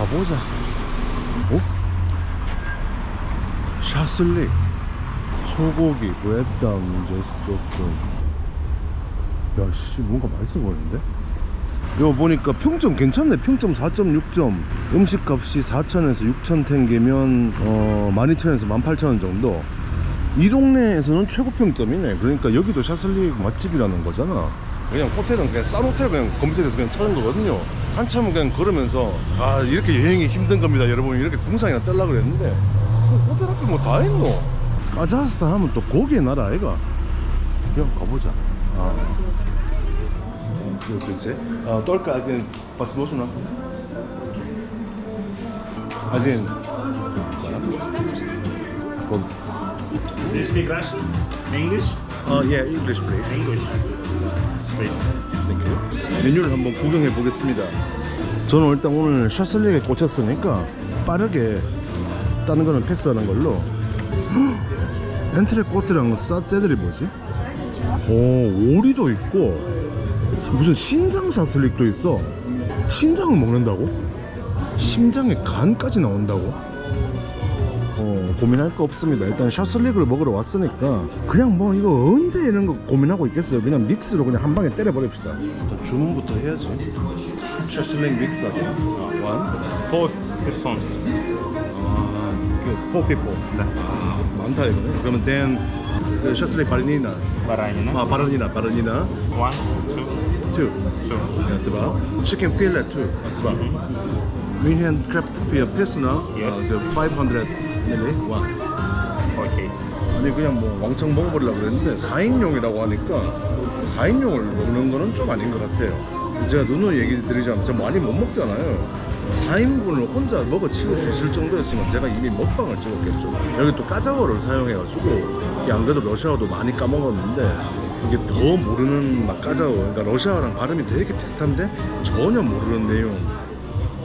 가보자. 어? 샤슬릭 소고기 브레드다운 제스토크. 야씨 뭔가 맛있어 보이는데? 이거 보니까 평점 괜찮네. 평점 4.6점. 음식값이 4,000에서 6,000탱기면 12,000에서 18,000원 정도. 이 동네에서는 최고 평점이네. 그러니까 여기도 샤슬릭 맛집이라는 거잖아. 그냥 호텔은 그냥 싼 호텔 그냥 검색해서 그냥 찾은 거거든요. 한참은 그냥 걸으면서 아 이렇게 여행이 힘든 겁니다 여러분, 이렇게 궁상이나 떼려고 그랬는데 호텔 앞에 뭐 다 했노. 카자흐스탄 하면 또 고기의 나라 아이가. 그냥 가보자. 그렇지. только один посмотрим. Один. Do you speak Russian? English? Yeah, English please. English. Please. Thank you. 메뉴를 한번 구경해 보겠습니다. 저는 일단 오늘 샤슬릭에 꽂혔으니까 빠르게 다른 거는 패스하는 걸로. 엔트리 코트랑 쌀새들이 뭐지? 오, 오리도 있고 무슨 신장 샤슬릭도 있어. 신장을 먹는다고? 심장에 간까지 나온다고? 고민할 거 없습니다. 일단 샤슬릭을 먹으러 왔으니까 그냥 뭐 이거 언제 이런 거 고민하고 있겠어요. 그냥 믹스로 그냥 한 방에 때려 버립시다. 일단 주문부터 해야지. 샤슬릭 믹스 하게. Four persons. four people. 많다 이거네. 그러면 then 그 샤슬릭 바르니나. Баранина. 바르니나. One, two. Ja, два. Chicken fillet too. два. München craft beer pilsner. Yes. 500 ml. 와. Okay. 아니 그냥 뭐 왕창 먹어보려고 그랬는데 4인용이라고 하니까 4인용을 먹는 거는 좀 아닌 것 같아요. 제가 누누이 얘기 드리자면 제가 많이 못 먹잖아요. 4인분을 혼자 먹어 치울 수 있을 정도였으면 제가 이미 먹방을 찍었겠죠. 여기 또 까자오를 사용해가지고 이게 안 그래도 러시아어도 많이 까먹었는데 이게 더 모르는 막 까자오. 그러니까 러시아어랑 발음이 되게 비슷한데 전혀 모르는 내용.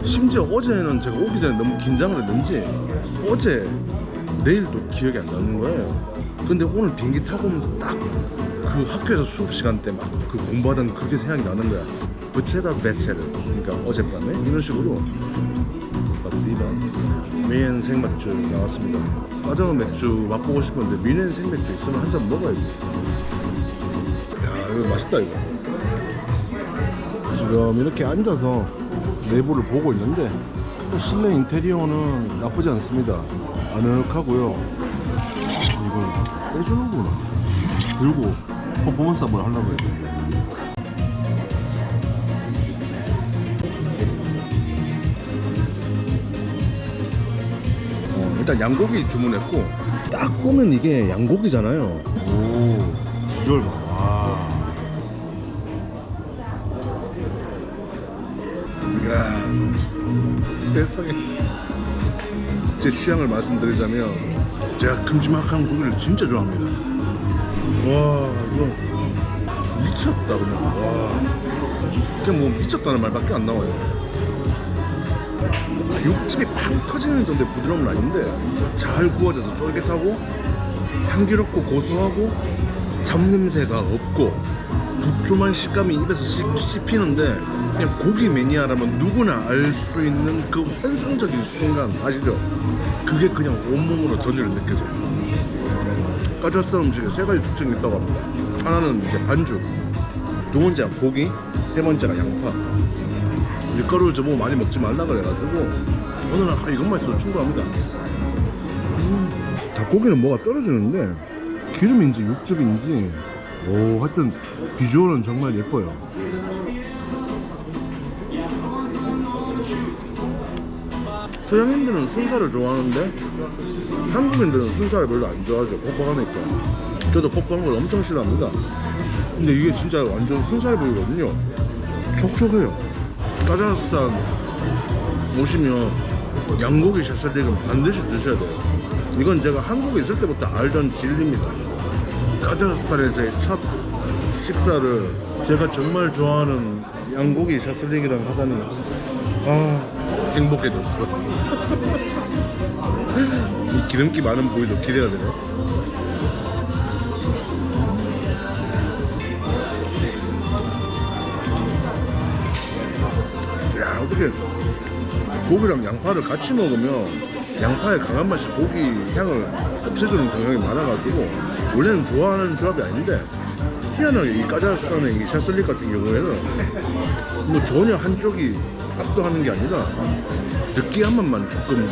심지어 어제는 제가 오기 전에 너무 긴장을 했는지 어제 내일도 기억이 안 나는 거예요. 근데 오늘 비행기 타고 오면서 딱 그 학교에서 수업 시간 때 막 그 공부하던 그게 생각이 나는 거야. 부체다 베체르. 그러니까 어젯밤에 이런 식으로. 스파시바. 미엔 생맥주 나왔습니다. 까자오 맥주 맛보고 싶었는데 미엔 생맥주 있으면 한 잔 먹어야지. 야 이거 맛있다 이거. 지금 이렇게 앉아서 내부를 보고 있는데 실내 인테리어는 나쁘지 않습니다. 아늑하고요. 이걸 빼주는구나. 들고 퍼포먼스 한번 하려고 해요. 일단 양고기 주문했고 딱 보면 이게 양고기잖아요. 오 비주얼 봐. 와. 이야 세상에. 제 취향을 말씀드리자면 제가 큼지막한 고기를 진짜 좋아합니다. 와 이거 미쳤다 그냥. 와 그냥 뭐 미쳤다는 말밖에 안 나와요. 육즙이 팡 터지는 정도의 부드러움은 아닌데 잘 구워져서 쫄깃하고 향기롭고 고소하고 잡냄새가 없고 두툼한 식감이 입에서 씹히는데 그냥 고기 매니아라면 누구나 알 수 있는 그 환상적인 순간 아시죠? 그게 그냥 온몸으로 전율을 느껴져요. 카자흐스탄 음식에 세 가지 특징이 있다고 합니다. 하나는 이제 반죽, 두 번째가 고기, 세 번째가 양파. 밀가루를 저보고 많이 먹지 말라 그래가지고 오늘은 이것만 있어도 충분합니다. 닭고기는 뭐가 떨어지는데 기름인지 육즙인지 오 하여튼 비주얼은 정말 예뻐요. 서양인들은 순살을 좋아하는데 한국인들은 순살을 별로 안 좋아하죠. 퍽퍽하니까. 저도 퍽퍽한 걸 엄청 싫어합니다. 근데 이게 진짜 완전 순살 부위거든요. 촉촉해요. 카자흐스탄 오시면 양고기 샤슬릭은 반드시 드셔야 돼요. 이건 제가 한국에 있을 때부터 알던 진리입니다. 카자흐스탄에서의 첫 식사를 제가 정말 좋아하는 양고기 샤슬릭이랑 하다니 행복해졌어. 이 기름기 많은 부위도 기대가 되네. 이야 야, 어떻게 고기랑 양파를 같이 먹으면 양파의 강한 맛이 고기 향을 없애주는 경향이 많아가지고 원래는 좋아하는 조합이 아닌데 희한하게 이 까자수라는 이 샤슬릭 같은 경우에는 뭐 전혀 한쪽이 압도하는 게 아니라 느끼한 맛만 조금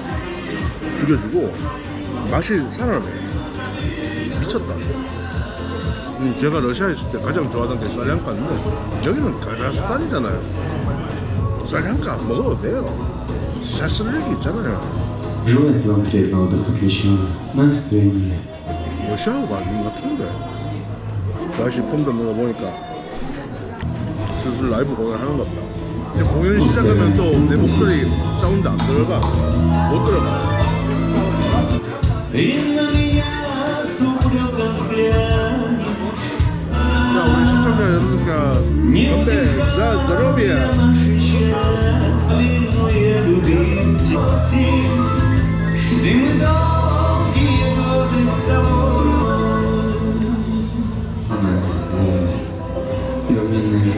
죽여주고 맛이 살아나네. 미쳤다. 제가 러시아에 있을 때 가장 좋아하던 게 쌀량가인데 여기는 카자흐스탄이잖아요. 쌀량가 안 먹어도 돼요. 샤슬릭이 있잖아요. Желает вам приятного отдыха, отличного настроения. 러시아가 아닌 것 같은데. 다시 폼도 넣어보니까 슬슬 라이브 공연하는 것 같다. 이제 공연 시작하면 또 내 목소리 사운드 안 들어가. 못 들어가. 자, 우리 시청자 여러분과 건배 자 здоровье.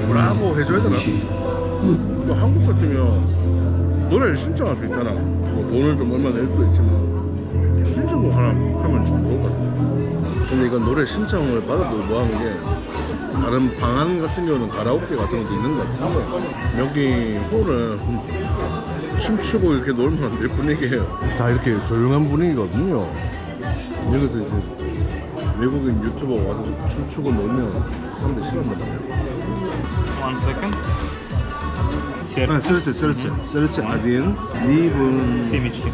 브라보 해줘야 되나? 또 한국 같으면 노래를 신청할 수 있잖아. 뭐 돈을 좀 얼마 낼 수도 있지만 신청곡 하나 하면 참 좋을 것 같아. 근데 이건 노래 신청을 받아도 뭐하는 게 다른 방안 같은 경우는 가라오케 같은 것도 있는 것 같은데 여기 홀은 춤추고 이렇게 놀면 안 될 분위기예요. 다 이렇게 조용한 분위기거든요. 여기서 이제 외국인 유튜버 와서 춤추고 놀면 사람들 싫어한단 말이에요. 1 second. 아, Сердце. 셀르체 아딘, 리븐, Семечки.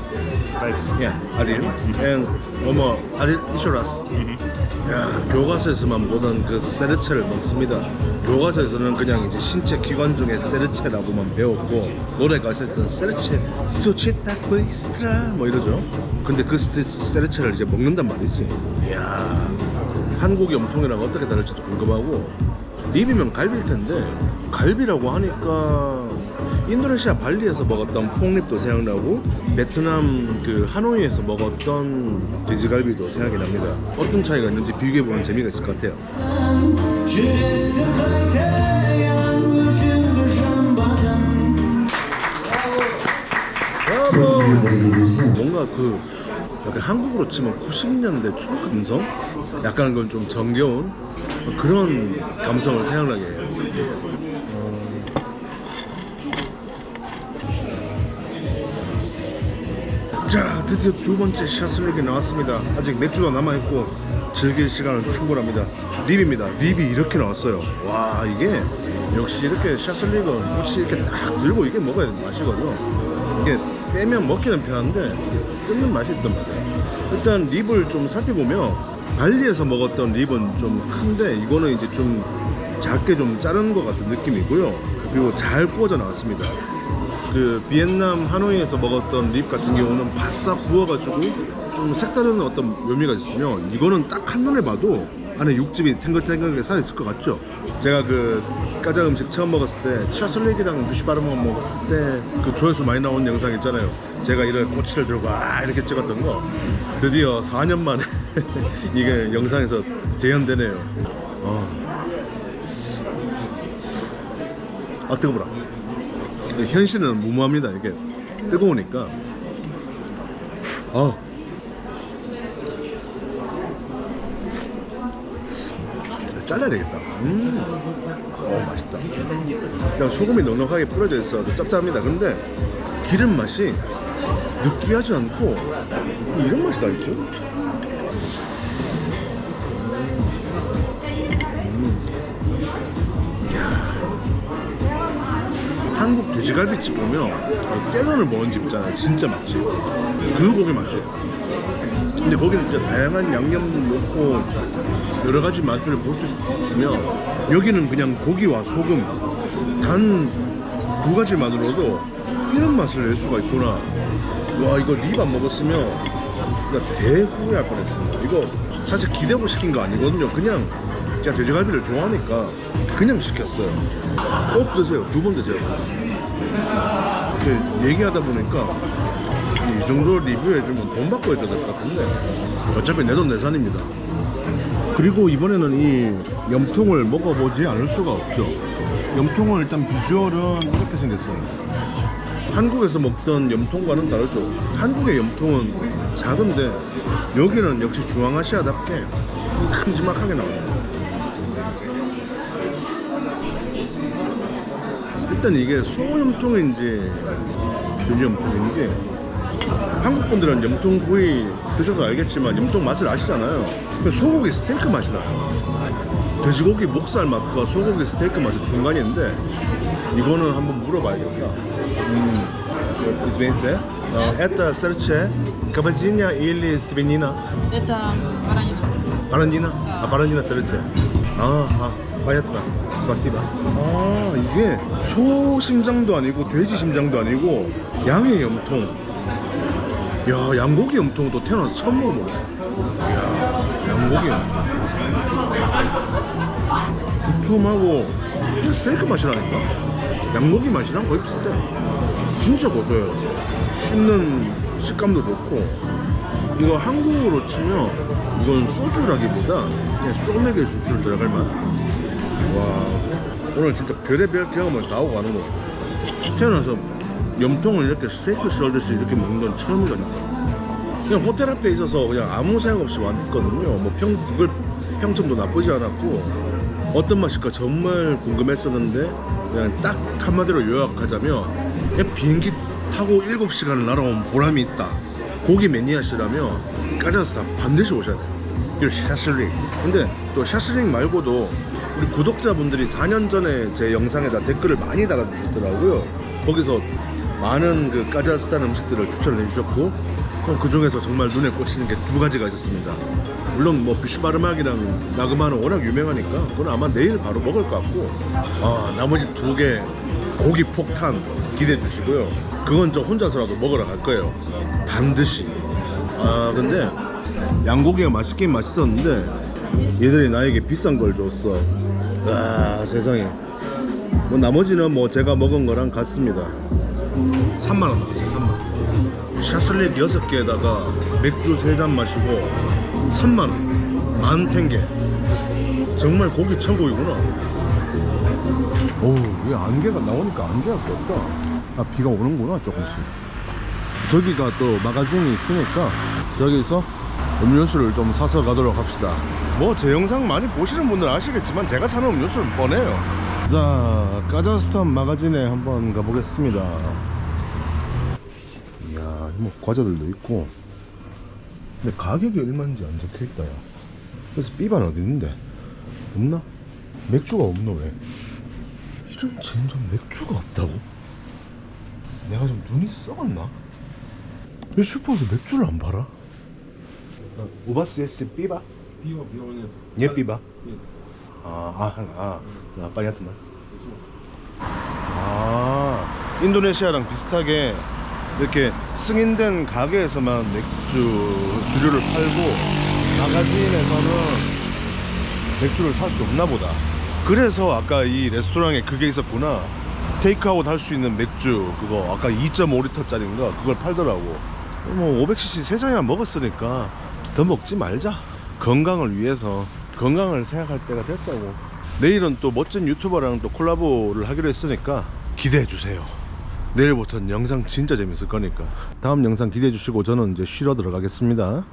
Vibes. 예, 아딘, 앤 어머 아딘 이쇼라스. 야, 교과서에서만 보던 그 세르체를 먹습니다. 교과서에서는 그냥 이제 신체 기관 중에 세르체라고만 배웠고 노래 가사에서는 세르체 스토치타코이 스트라 뭐 이러죠. 근데 그 세르체를 이제 먹는단 말이지. 이야, 한국 염통이랑 어떻게 다를지도 궁금하고 립이면 갈비일 텐데 갈비라고 하니까 인도네시아 발리에서 먹었던 폭립도 생각나고 베트남 그 하노이에서 먹었던 돼지갈비도 생각이 납니다. 어떤 차이가 있는지 비교해보는 재미가 있을 것 같아요. 뭔가 그 약간 한국으로 치면 90년대 초 감성? 약간 건 좀 정겨운 그런 감성을 생각나게 해요. 자, 드디어 두 번째 샤슬릭이 나왔습니다. 아직 맥주가 남아있고 즐길 시간은 충분합니다. 립입니다. 립이 이렇게 나왔어요. 와, 이게 역시 이렇게 샤슬릭은 무치 이렇게 딱 들고 이게 먹어야 되는 맛이거든요. 이게 빼면 먹기는 편한데 뜯는 맛이 있단 말이에요. 일단 립을 좀 살펴보면 발리에서 먹었던 립은 좀 큰데 이거는 이제 좀 작게 좀 자른 것 같은 느낌이고요. 그리고 잘 구워져 나왔습니다. 그 비엔남 하노이에서 먹었던 립 같은 경우는 바싹 구워가지고 좀 색다른 어떤 묘미가 있으면 이거는 딱 한눈에 봐도 안에 육즙이 탱글탱글하게 살아있을 것 같죠? 제가 그 까자 음식 처음 먹었을 때 샤슬릭이랑 비시바르만 먹었을 때 그 조회수 많이 나온 영상 있잖아요. 제가 이런 꼬치를 들고 이렇게 찍었던 거 드디어 4년 만에 이게 영상에서 재현되네요. 아, 뜨거워라. 현실은 무모합니다. 이게 뜨거우니까. 잘라야 되겠다. 맛있다. 그냥 소금이 넉넉하게 뿌려져 있어서 짭짤합니다. 근데 기름 맛이 느끼하지 않고 이런 맛이 다 있죠. 한국 돼지갈비집 보면 깨전을 먹은 집 있잖아요. 진짜 맛집. 그 고기 맛이에요. 근데 거기는 진짜 다양한 양념 넣고 여러 가지 맛을 볼 수 있으면 여기는 그냥 고기와 소금 단 두 가지만으로도 이런 맛을 낼 수가 있구나. 와, 이거 립 안 먹었으면 진짜 대후회할 뻔했습니다. 이거 사실 기대고 시킨 거 아니거든요. 그냥 제가 돼지갈비를 좋아하니까 그냥 시켰어요. 꼭 드세요. 2번 드세요. 얘기하다 보니까 이 정도 리뷰해주면 돈 받고 해줘야 될 것 같은데 어차피 내 돈 내산입니다. 그리고 이번에는 이 염통을 먹어보지 않을 수가 없죠. 염통은 일단 비주얼은 이렇게 생겼어요. 한국에서 먹던 염통과는 다르죠. 한국의 염통은 작은데 여기는 역시 중앙아시아답게 큼지막하게 나와요. 일단 이게 소염통인지 돼지염통인지, 한국 분들은 염통 구이 드셔서 알겠지만 염통 맛을 아시잖아요. 소고기 스테이크 맛이 나요. 돼지고기 목살 맛과 소고기 스테이크 맛의 중간인데, 이거는 한번 물어봐야겠다. Извините, это сердце, говядина или свинина? Это баранина. 바란디나? 아, 바란디나 сердце. 아, понятно. спасибо. 아, 이게 소 심장도 아니고 돼지 심장도 아니고 양의 염통. 야, 양고기 염통도 태어나서 처음 먹어보네. 야, 양고기 염통. 두툼하고 스테이크 맛이라니까. 양고기 맛이랑 거의 비슷해. 진짜 고소해요. 씹는 식감도 좋고. 이거 한국으로 치면 이건 소주라기보다 그냥 소맥의 주스를 들어갈 맛. 와, 오늘 진짜 별의별 경험을 다 하고 가는 거예요. 태어나서 염통을 이렇게 스테이크 썰듯이 이렇게 먹는 건 처음이라니까. 그냥 호텔 앞에 있어서 그냥 아무 생각 없이 왔거든요. 뭐 그걸 평점도 나쁘지 않았고, 어떤 맛일까 정말 궁금했었는데, 그냥 딱 한마디로 요약하자면 그냥 비행기 타고 7시간을 날아온 보람이 있다. 고기 매니아시라면 까자스탄 반드시 오셔야 돼요. 그리고 샤슬릭. 근데 또 샤슬릭 말고도 우리 구독자분들이 4년 전에 제 영상에다 댓글을 많이 달아주셨더라고요. 거기서 많은 그 까자스탄 음식들을 추천을 해주셨고, 그 중에서 정말 눈에 꽂히는 게 2가지가 있었습니다. 물론 뭐 비슈바르막이랑 나그마는 워낙 유명하니까 그건 아마 내일 바로 먹을 것 같고, 나머지 2개 고기 폭탄 기대해 주시고요. 그건 저 혼자서라도 먹으러 갈 거예요. 반드시. 근데 양고기가 맛있긴 맛있었는데 얘들이 나에게 비싼 걸 줬어. 세상에. 뭐 나머지는 뭐 제가 먹은 거랑 같습니다. 3만원 나왔어요. 3만원. 샤슬릭 6개에다가 맥주 3잔 마시고 3만원. 만탱게. 정말 고기 천국이구나. 오, 왜 안개가 나오니까 안개가 꼈다. 비가 오는구나 조금씩. 저기가 또 마가진이 있으니까 저기서 음료수를 좀 사서 가도록 합시다. 뭐 제 영상 많이 보시는 분들은 아시겠지만 제가 사는 음료수는 뻔해요. 자, 까자스탄 마가진에 한번 가보겠습니다. 이야, 뭐 과자들도 있고. 근데 가격이 얼마인지 안 적혀있다. 야, 그래서 삐반 어디 있는데? 없나? 맥주가 없노 왜? 이런 젠장 맥주가 없다고? 내가 좀 눈이 썩었나? 왜 슈퍼에서 맥주를 안 팔아? У вас есть пиво? Пиво нет. Нет пива? Нет. понятно. 인도네시아랑 비슷하게 이렇게 승인된 가게에서만 맥주 주류를 팔고 마가진에서는 맥주를 살 수 없나 보다. 그래서 아까 이 레스토랑에 그게 있었구나. 테이크아웃 할 수 있는 맥주 그거 아까 2.5리터짜리인가 그걸 팔더라고. 뭐 500cc 3잔이나 먹었으니까 더 먹지 말자. 건강을 위해서, 건강을 생각할 때가 됐다고. 내일은 또 멋진 유튜버랑 또 콜라보를 하기로 했으니까 기대해 주세요. 내일부터는 영상 진짜 재밌을 거니까 다음 영상 기대해 주시고 저는 이제 쉬러 들어가겠습니다.